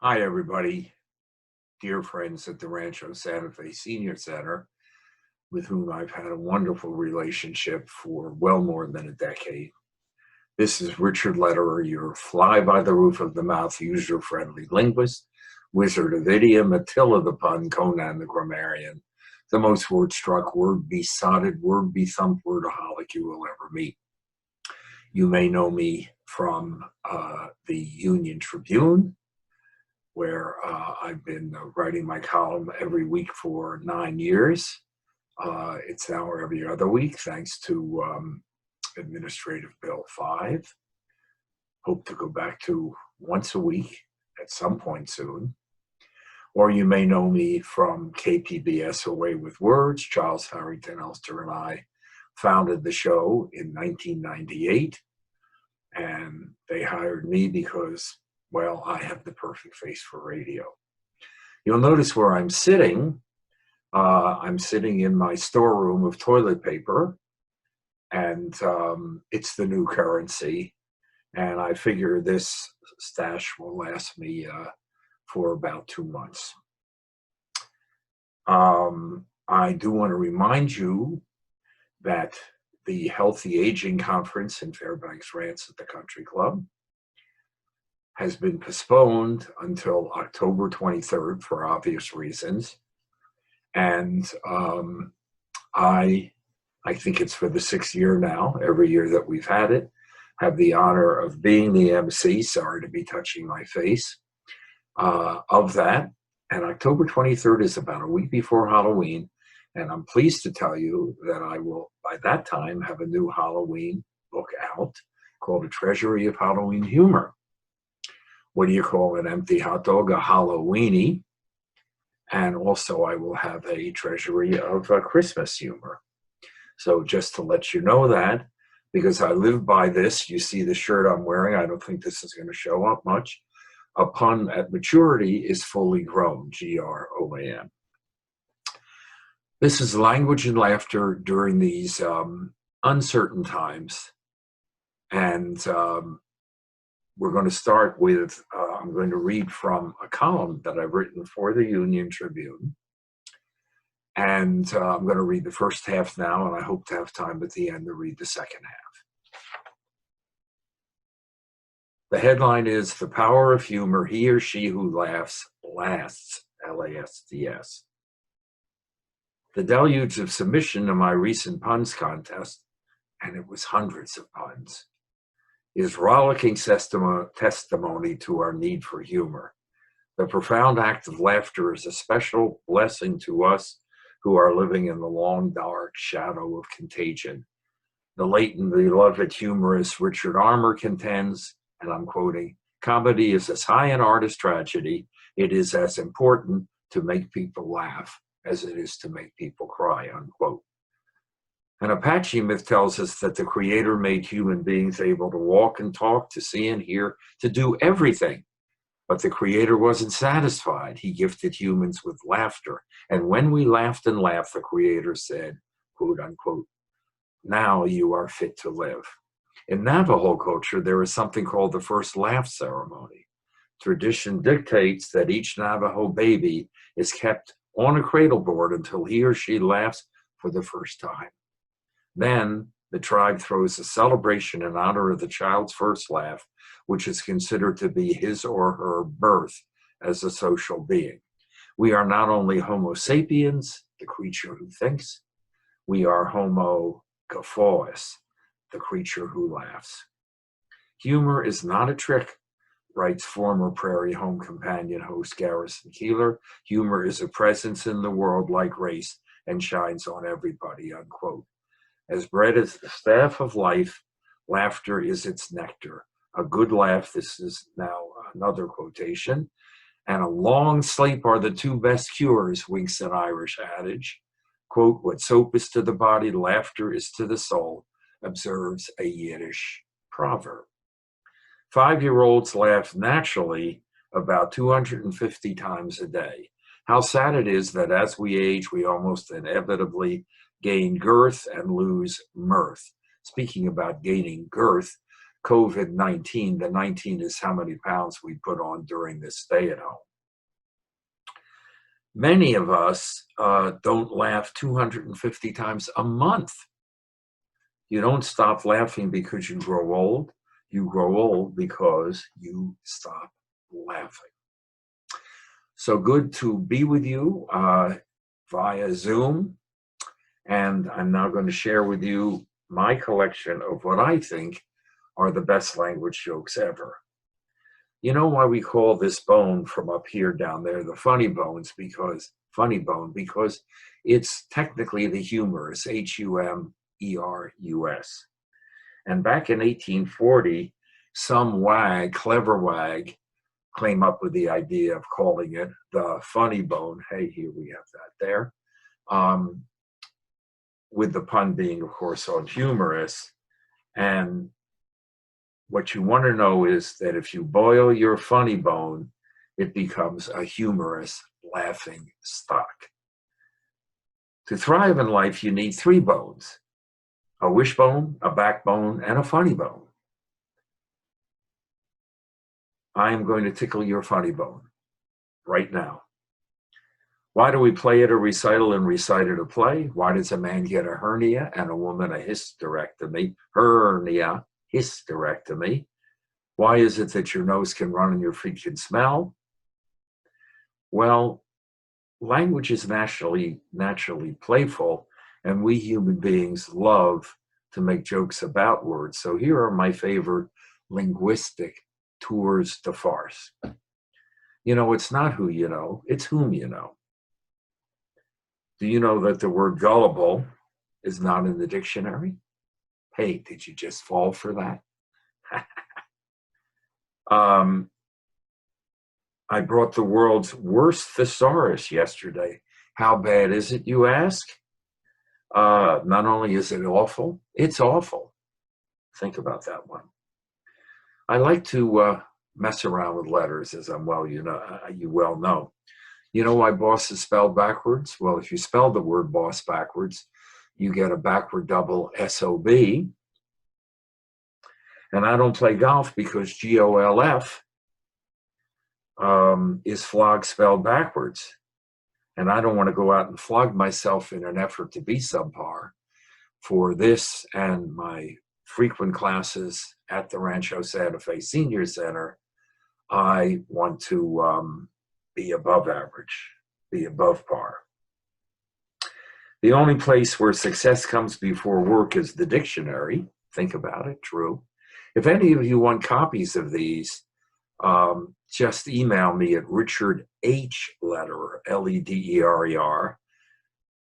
Hi, everybody, dear friends at the Rancho Santa Fe Senior Center, with whom I've had a wonderful relationship for well more than a decade. This is Richard Lederer, your fly-by-the-roof-of-the-mouth, user-friendly linguist, wizard of idiom, Attila the pun, Conan the grammarian, the most word-struck, word-besotted, word-bethumped wordaholic you will ever meet. You may know me from the Union Tribune, where I've been writing my column every week for 9 years. It's now every other week, thanks to Administrative Bill 5. Hope to go back to once a week at some point soon. Or you may know me from KPBS Away with Words. Charles Harrington Elster and I founded the show in 1998, and they hired me because, well, I have the perfect face for radio. You'll notice where I'm sitting. I'm sitting in my storeroom of toilet paper, and it's the new currency. And I figure this stash will last me for about 2 months. I do want to remind you that the Healthy Aging Conference in Fairbanks Ranch at the Country Club has been postponed until October 23rd for obvious reasons. And I think it's for the 6th year now, every year that we've had it. Have the honor of being the MC, sorry to be touching my face, of that. And October 23rd is about a week before Halloween. And I'm pleased to tell you that I will, by that time, have a new Halloween book out called A Treasury of Halloween Humor. What do you call an empty hot dog? A Halloweenie. And also I will have a treasury of Christmas humor. So just to let you know that, because I live by this, you see the shirt I'm wearing, I don't think this is going to show up much. A pun at maturity is fully grown, G-R-O-A-N. This is language and laughter during these uncertain times. And we're going to start with, I'm going to read from a column that I've written for the Union Tribune. And I'm going to read the first half now, and I hope to have time at the end to read the second half. The headline is, "The Power of Humor, He or She Who Laughs Lasts," L-A-S-T-S. The deluge of submission to my recent puns contest, and it was hundreds of puns, is rollicking testimony to our need for humor. The profound act of laughter is a special blessing to us who are living in the long, dark shadow of contagion. The late and beloved humorist Richard Armour contends, and I'm quoting, "Comedy is as high an art as tragedy. It is as important to make people laugh as it is to make people cry," unquote. An Apache myth tells us that the Creator made human beings able to walk and talk, to see and hear, to do everything. But the Creator wasn't satisfied. He gifted humans with laughter. And when we laughed and laughed, the Creator said, quote unquote, "Now you are fit to live." In Navajo culture, there is something called the first laugh ceremony. Tradition dictates that each Navajo baby is kept on a cradle board until he or she laughs for the first time. Then the tribe throws a celebration in honor of the child's first laugh, which is considered to be his or her birth as a social being. We are not only Homo sapiens, the creature who thinks, we are Homo guffavis, the creature who laughs. Humor is not a trick, writes former Prairie Home Companion host Garrison Keeler. Humor is a presence in the world like race and shines on everybody, unquote. As bread is the staff of life, laughter is its nectar. A good laugh, this is now another quotation, and a long sleep are the two best cures, winks an Irish adage. Quote, "What soap is to the body, laughter is to the soul," observes a Yiddish proverb. 5-year-olds laugh naturally about 250 times a day. How sad it is that as we age, we almost inevitably gain girth and lose mirth. Speaking about gaining girth, COVID-19. The 19 is how many pounds we put on during this stay at home. Many of us don't laugh 250 times a month. You don't stop laughing because you grow old. You grow old because you stop laughing. So good to be with you via Zoom. And I'm now going to share with you my collection of what I think are the best language jokes ever. You know why we call this bone from up here down there the funny bones? Funny bone, because it's technically the humorous, Humerus. And back in 1840, some wag, clever wag, came up with the idea of calling it the funny bone. Hey, here we have that there. With the pun being, of course, on humorous. And what you want to know is that if you boil your funny bone, it becomes a humorous laughing stock. To thrive in life, you need 3 bones: a wishbone, a backbone, and a funny bone. I am going to tickle your funny bone right now. Why do we play at a recital and recite at a play? Why does a man get a hernia and a woman a hysterectomy? Hernia, hysterectomy. Why is it that your nose can run and your feet can smell? Well, language is naturally playful, and we human beings love to make jokes about words. So here are my favorite linguistic tours de farce. You know, it's not who you know, it's whom you know. Do you know that the word gullible is not in the dictionary? Hey, did you just fall for that? I brought the world's worst thesaurus yesterday. How bad is it, you ask? Not only is it awful, it's awful. Think about that one. I like to mess around with letters, as you well know. You know why boss is spelled backwards? Well, if you spell the word boss backwards, you get a backward double SOB. And I don't play golf because GOLF is flog spelled backwards. And I don't want to go out and flog myself in an effort to be subpar. For this and my frequent classes at the Rancho Santa Fe Senior Center, I want to be above average, be above par. The only place where success comes before work is the dictionary. Think about it, true. If any of you want copies of these, just email me at richardhlederer, LEDERER,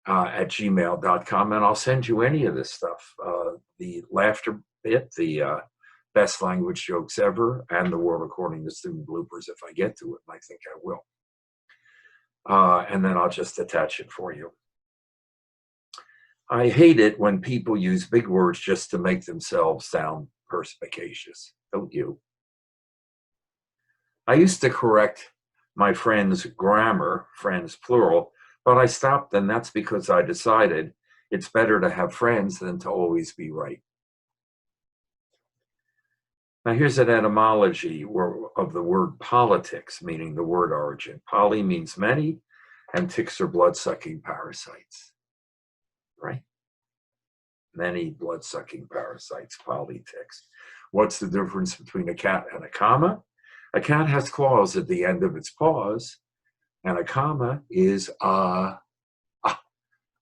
at gmail.com, and I'll send you any of this stuff. The laughter bit, the best language jokes ever, and the world according to student bloopers if I get to it, and I think I will. And then I'll just attach it for you. I hate it when people use big words just to make themselves sound perspicacious, don't you? I used to correct my friends' grammar, friends plural, but I stopped, and that's because I decided it's better to have friends than to always be right. Now here's an etymology of the word politics, meaning the word origin. Poly means many, and ticks are blood-sucking parasites, right? Many blood-sucking parasites, polyticks. What's the difference between a cat and a comma? A cat has claws at the end of its paws, and a comma is a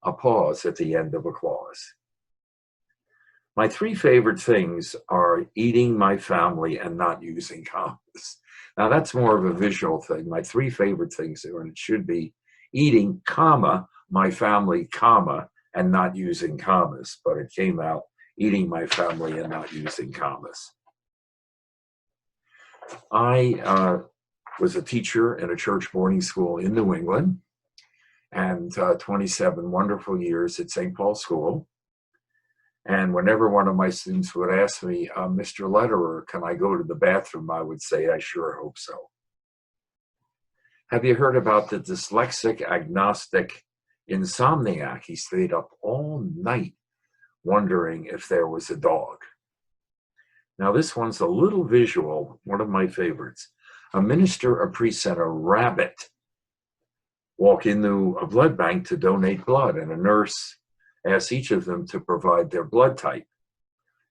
pause at the end of a clause. My 3 favorite things are eating, my family, and not using commas. Now that's more of a visual thing. My 3 favorite things are, and it should be eating, comma, my family, comma, and not using commas. But it came out eating, my family, and not using commas. I was a teacher in a church boarding school in New England, and 27 wonderful years at St. Paul School. And whenever one of my students would ask me, Mr. Lederer, can I go to the bathroom? I would say, I sure hope so. Have you heard about the dyslexic, agnostic insomniac? He stayed up all night wondering if there was a dog. Now this one's a little visual, one of my favorites. A minister, a priest, and a rabbit walk into a blood bank to donate blood, and a nurse asks each of them to provide their blood type.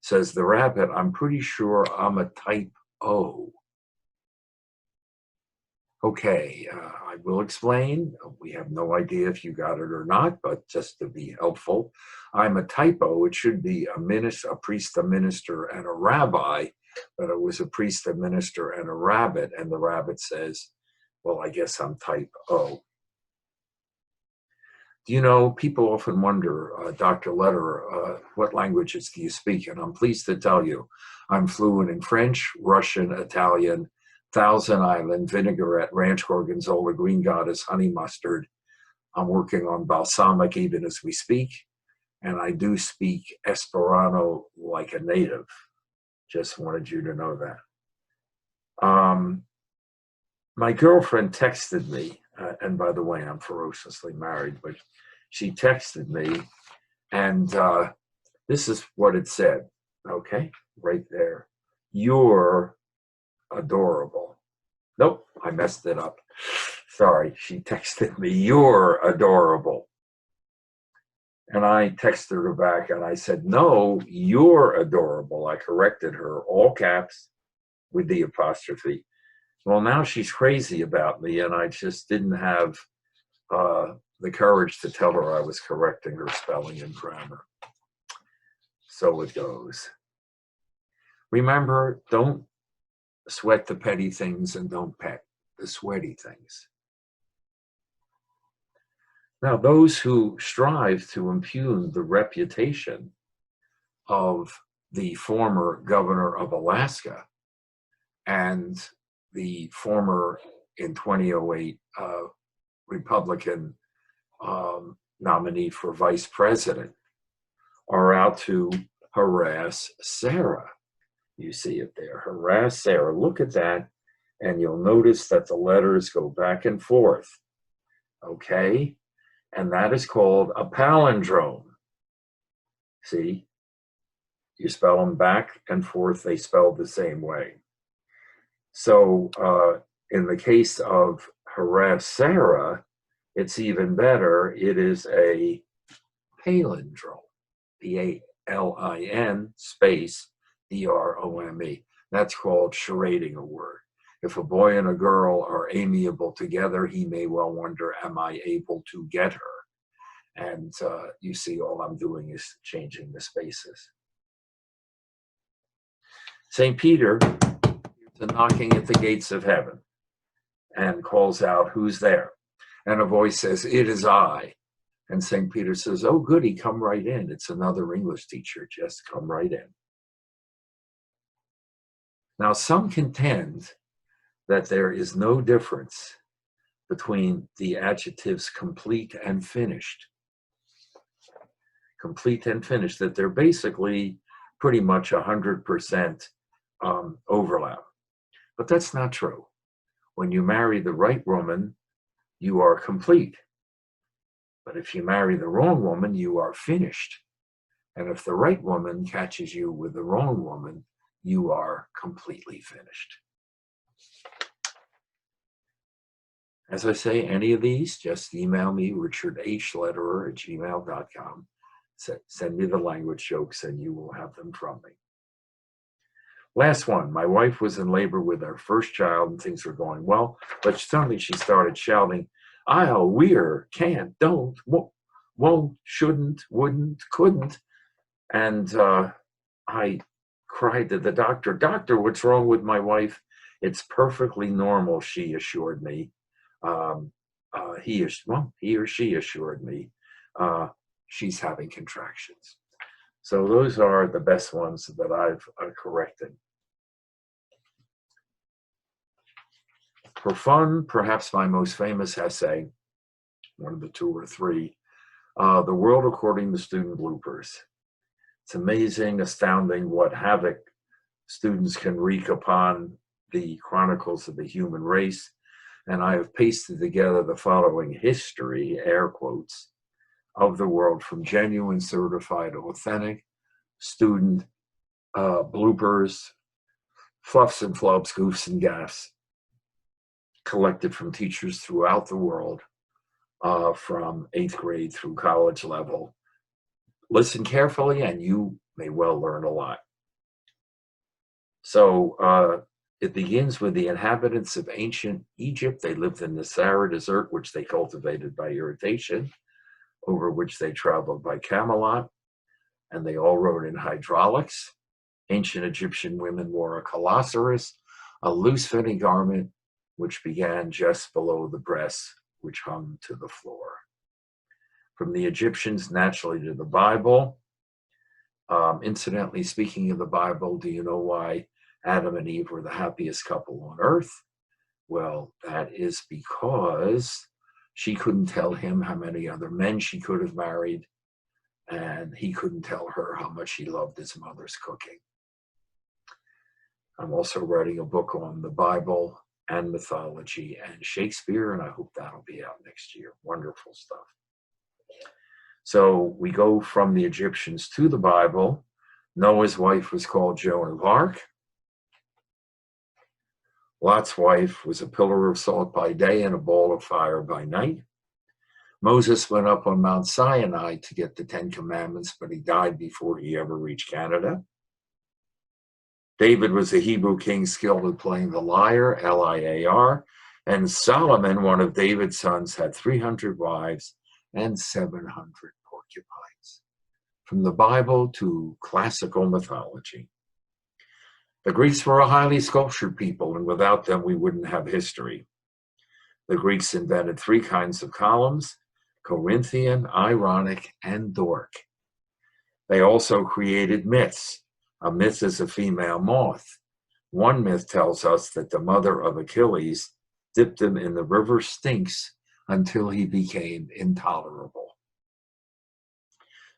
Says the rabbit, "I'm pretty sure I'm a type O." Okay, I will explain. We have no idea if you got it or not, but just to be helpful, I'm a typo. It should be a minister, a priest, a minister, and a rabbi, but it was a priest, a minister, and a rabbit, and the rabbit says, well, I guess I'm type O. Do you know, people often wonder, Dr. Lederer, what languages do you speak? And I'm pleased to tell you, I'm fluent in French, Russian, Italian, Thousand Island, vinaigrette, ranch gorgonzola, green goddess, honey mustard. I'm working on balsamic even as we speak. And I do speak Esperanto like a native. Just wanted you to know that. My girlfriend texted me, and by the way, I'm ferociously married, but she texted me, and this is what it said, okay, right there. You're adorable. Nope, I messed it up. Sorry, she texted me, you're adorable. And I texted her back and I said, no, you're adorable. I corrected her, all caps with the apostrophe. Well, now she's crazy about me, and I just didn't have the courage to tell her I was correcting her spelling and grammar. So it goes. Remember, don't sweat the petty things and don't pet the sweaty things. Now, those who strive to impugn the reputation of the former governor of Alaska and the former, in 2008, Republican nominee for vice president are out to harass Sarah. You see it there, harass Sarah. Look at that, and you'll notice that the letters go back and forth, okay? And that is called a palindrome. See? You spell them back and forth, they spell the same way. So in the case of harass Sarah, it's even better. It is a palindrome, P-A-L-I-N space D-R-O-M-E. That's called charading a word. If a boy and a girl are amiable together, he may well wonder, am I able to get her? And you see, all I'm doing is changing the spaces. St. Peter is knocking at the gates of heaven and calls out, who's there? And a voice says, it is I. And St. Peter says, oh, goody, come right in. It's another English teacher, just come right in. Now, some contend that there is no difference between the adjectives complete and finished. Complete and finished, that they're basically pretty much 100% overlap. But that's not true. When you marry the right woman, you are complete. But if you marry the wrong woman, you are finished. And if the right woman catches you with the wrong woman, you are completely finished. As I say, any of these, just email me, richardhlederer@gmail.com. Send me the language jokes and you will have them from me. Last one, my wife was in labor with our first child and things were going well, but suddenly she started shouting, I'll, we're, can't, don't, won't, shouldn't, wouldn't, couldn't. And I cried to the doctor, doctor, what's wrong with my wife? It's perfectly normal, she assured me. He or she assured me she's having contractions. So those are the best ones that I've corrected. For fun, perhaps my most famous essay, one of the two or three, The World According to Student Bloopers. It's amazing, astounding what havoc students can wreak upon the chronicles of the human race. And I have pasted together the following history, air quotes, of the world from genuine, certified, authentic student bloopers, fluffs and flubs, goofs and gaffs collected from teachers throughout the world, from 8th grade through college level. Listen carefully and you may well learn a lot. So it begins with the inhabitants of ancient Egypt. They lived in the Sahara Desert, which they cultivated by irrigation, over which they traveled by camelot, and they all rode in hydraulics. Ancient Egyptian women wore a colossurus, a loose-fitting garment, which began just below the breasts, which hung to the floor. From the Egyptians, naturally, to the Bible. Incidentally, speaking of the Bible, do you know why Adam and Eve were the happiest couple on earth? Well, that is because she couldn't tell him how many other men she could have married, and he couldn't tell her how much he loved his mother's cooking. I'm also writing a book on the Bible and mythology and Shakespeare, and I hope that'll be out next year. Wonderful stuff. So we go from the Egyptians to the Bible. Noah's wife was called Joan of Arc. Lot's wife was a pillar of salt by day and a ball of fire by night. Moses went up on Mount Sinai to get the 10 Commandments, but he died before he ever reached Canada. David was a Hebrew king skilled at playing the lyre, L-I-A-R, and Solomon, one of David's sons, had 300 wives and 700 porcupines. From the Bible to classical mythology. The Greeks were a highly sculptured people, and without them we wouldn't have history. The Greeks invented 3 kinds of columns: Corinthian, Ironic, and Doric. They also created myths. A myth is a female moth. One myth tells us that the mother of Achilles dipped him in the river Styx until he became intolerable.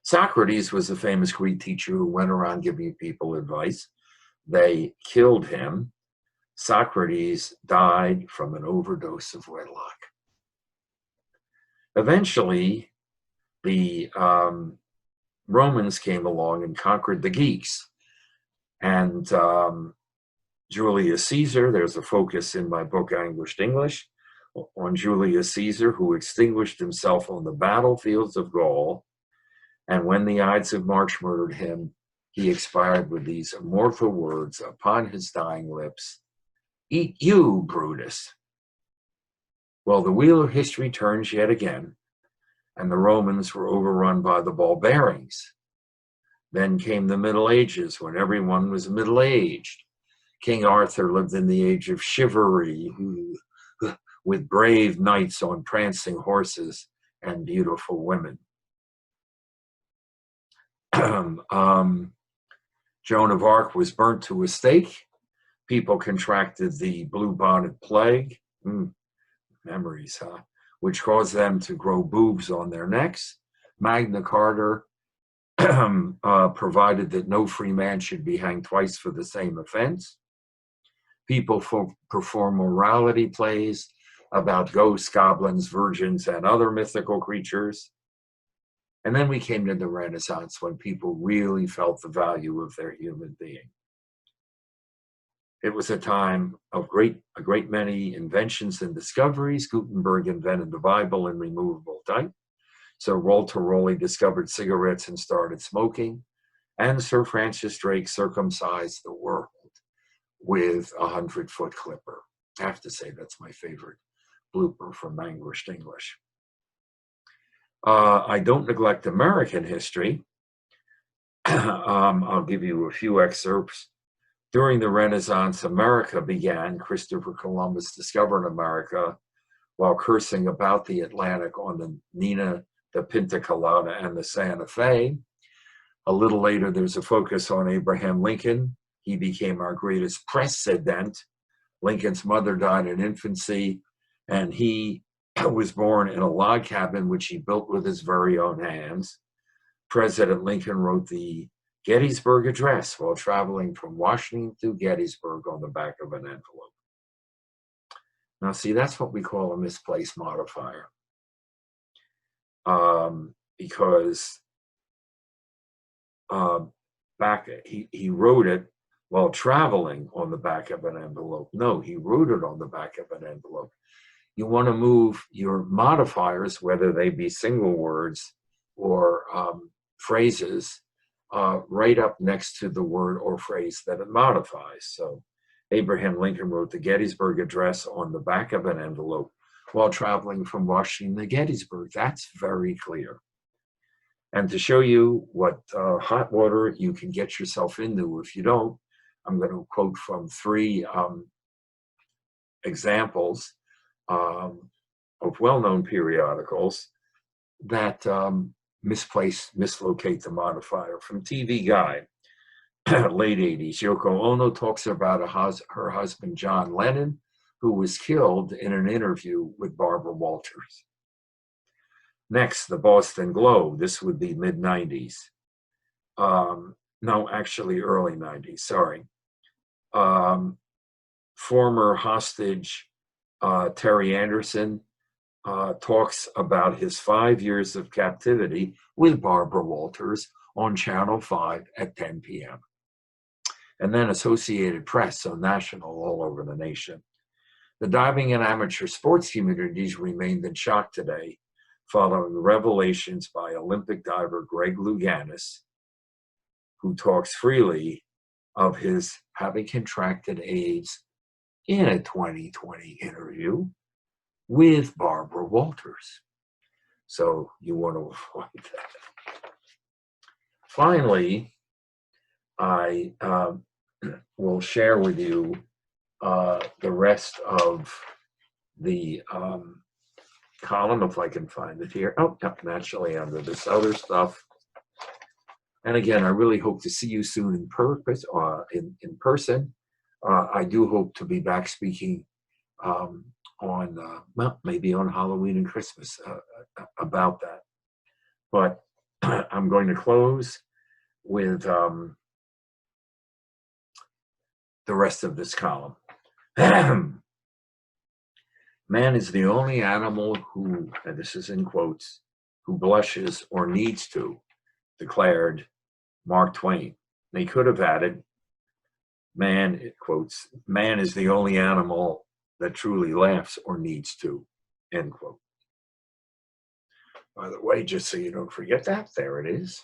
Socrates was a famous Greek teacher who went around giving people advice. They killed him. Socrates died from an overdose of wedlock. Eventually, the Romans came along and conquered the Greeks. And Julius Caesar, there's a focus in my book, Anguished English, on Julius Caesar, who extinguished himself on the battlefields of Gaul. And when the Ides of March murdered him, he expired with these immortal words upon his dying lips: "Eat you, Brutus." Well, the wheel of history turns yet again, and the Romans were overrun by the barbarians. Then came the Middle Ages, when everyone was middle-aged. King Arthur lived in the age of chivalry, with brave knights on prancing horses and beautiful women. Joan of Arc was burnt to a stake. People contracted the bubonic plague. Memories, huh? Which caused them to grow boobs on their necks. Magna Carta provided that no free man should be hanged twice for the same offense. People perform morality plays about ghosts, goblins, virgins, and other mythical creatures. And then we came to the Renaissance, when people really felt the value of their human being. It was a time of a great many inventions and discoveries. Gutenberg invented the Bible in removable type. Sir Walter Raleigh discovered cigarettes and started smoking. And Sir Francis Drake circumcised the world with a 100-foot clipper. I have to say that's my favorite blooper from Anguished English. I don't neglect American history. I'll give you a few excerpts. During the Renaissance, America began. Christopher Columbus discovered America while cursing about the Atlantic on the Nina, the Pinta Colada, and the Santa Fe. A little later, there's a focus on Abraham Lincoln. He became our greatest president. Lincoln's mother died in infancy, and he was born in a log cabin which he built with his very own hands. President Lincoln wrote the Gettysburg Address while traveling from Washington to Gettysburg on the back of an envelope. Now, see, that's what we call a misplaced modifier. Because back, he wrote it while traveling on the back of an envelope. No, he wrote it on the back of an envelope. You want to move your modifiers, whether they be single words or phrases, right up next to the word or phrase that it modifies. So Abraham Lincoln wrote the Gettysburg Address on the back of an envelope while traveling from Washington to Gettysburg. That's very clear. And to show you what hot water you can get yourself into if you don't, I'm going to quote from 3 examples of well-known periodicals that mislocate the modifier. From TV Guide, late 80s, Yoko Ono talks about her husband, John Lennon, who was killed in an interview with Barbara Walters. Next, the Boston Globe. This would be mid-90s. No, actually early 90s, sorry. Former hostage Terry Anderson talks about his 5 years of captivity with Barbara Walters on Channel 5 at 10 p.m. And then Associated Press, so national all over the nation. The diving and amateur sports communities remained in shock today following revelations by Olympic diver Greg Louganis, who talks freely of his having contracted AIDS in a 2020 interview with Barbara Walters. So you want to avoid that. Finally, I will share with you the rest of the column, if I can find it here. Oh, naturally under this other stuff. And again, I really hope to see you soon in person. I do hope to be back speaking on, well, maybe on Halloween and Christmas about that. But I'm going to close with the rest of this column. Man is the only animal who, and this is in quotes, who blushes or needs to, declared Mark Twain. They could have added, man, it quotes, man is the only animal that truly laughs or needs to, end quote. By the way, just so you don't forget that, there it is.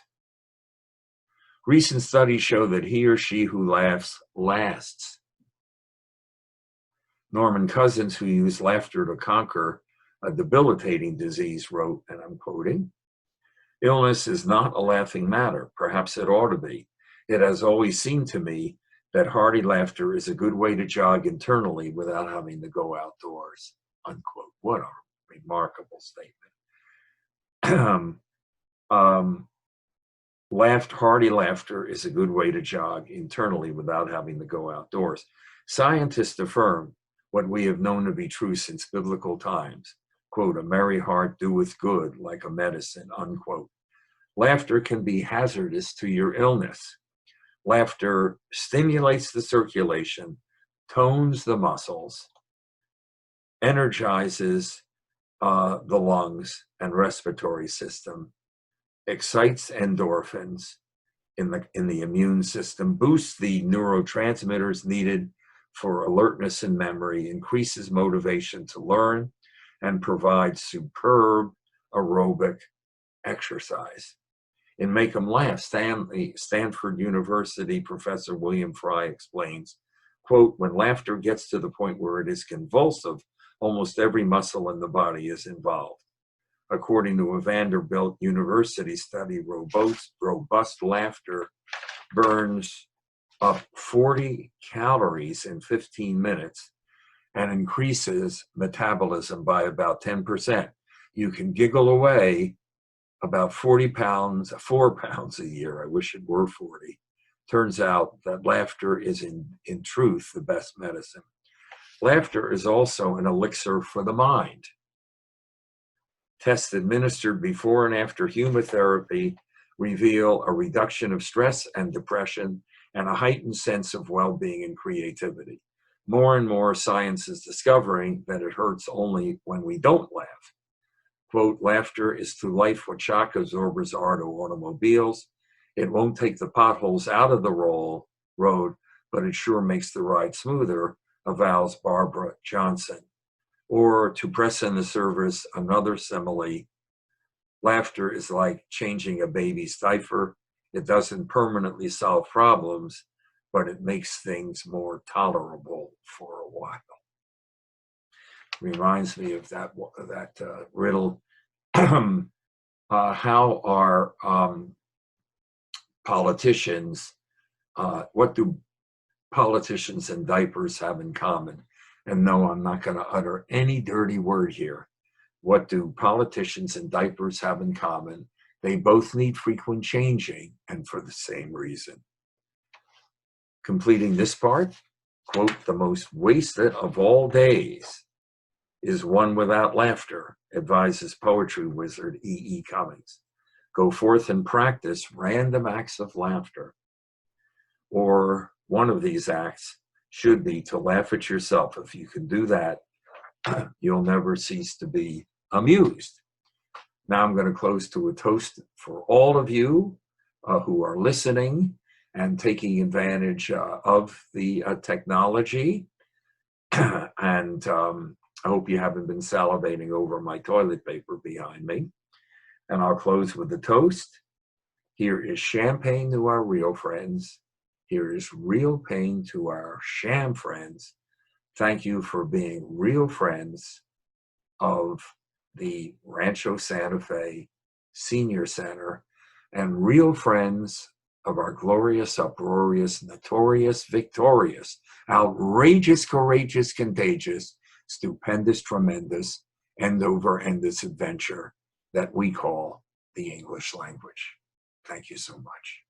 Recent studies show that he or she who laughs lasts. Norman Cousins, who used laughter to conquer a debilitating disease, wrote, and I'm quoting, "Illness is not a laughing matter. Perhaps it ought to be. It has always seemed to me that hearty laughter is a good way to jog internally without having to go outdoors," unquote. What a remarkable statement. Hearty laughter is a good way to jog internally without having to go outdoors. Scientists affirm what we have known to be true since biblical times, quote, "A merry heart doeth good like a medicine," unquote. Laughter can be hazardous to your illness. Laughter stimulates the circulation, tones the muscles, energizes the lungs and respiratory system, excites endorphins in the immune system, boosts the neurotransmitters needed for alertness and memory, increases motivation to learn, and provides superb aerobic exercise. In Make 'em Laugh, Stanford University professor William Fry explains, quote, "When laughter gets to the point where it is convulsive, almost every muscle in the body is involved. According to a Vanderbilt University study, robust laughter burns up 40 calories in 15 minutes and increases metabolism by about 10%. You can giggle away about 4 pounds a year. I wish it were 40. Turns out that laughter is in truth the best medicine. Laughter is also an elixir for the mind. Tests administered before and after humor reveal a reduction of stress and depression and a heightened sense of well-being and creativity. More and more science is discovering that it hurts only when we don't laugh. Quote, "Laughter is to life what shock absorbers are to automobiles. It won't take the potholes out of the road, but it sure makes the ride smoother, avows Barbara Johnson. Or to press in the service another simile, laughter is like changing a baby's diaper. It doesn't permanently solve problems, but it makes things more tolerable for a while. Reminds me of that riddle. How are politicians, what do politicians and diapers have in common? And no, I'm not going to utter any dirty word here. What do politicians and diapers have in common? They both need frequent changing, and for the same reason. Completing this part, quote, the most wasted of all days is one without laughter, advises poetry wizard E.E. Cummings. Go forth and practice random acts of laughter. Or one of these acts should be to laugh at yourself. If you can do that, you'll never cease to be amused. Now I'm going to close to a toast for all of you who are listening and taking advantage of the technology. And I hope you haven't been salivating over my toilet paper behind me. And I'll close with a toast. Here is champagne to our real friends. Here is real pain to our sham friends. Thank you for being real friends of the Rancho Santa Fe Senior Center and real friends of our glorious, uproarious, notorious, victorious, outrageous, courageous, contagious, stupendous, tremendous, end over endless adventure that we call the English language. Thank you so much.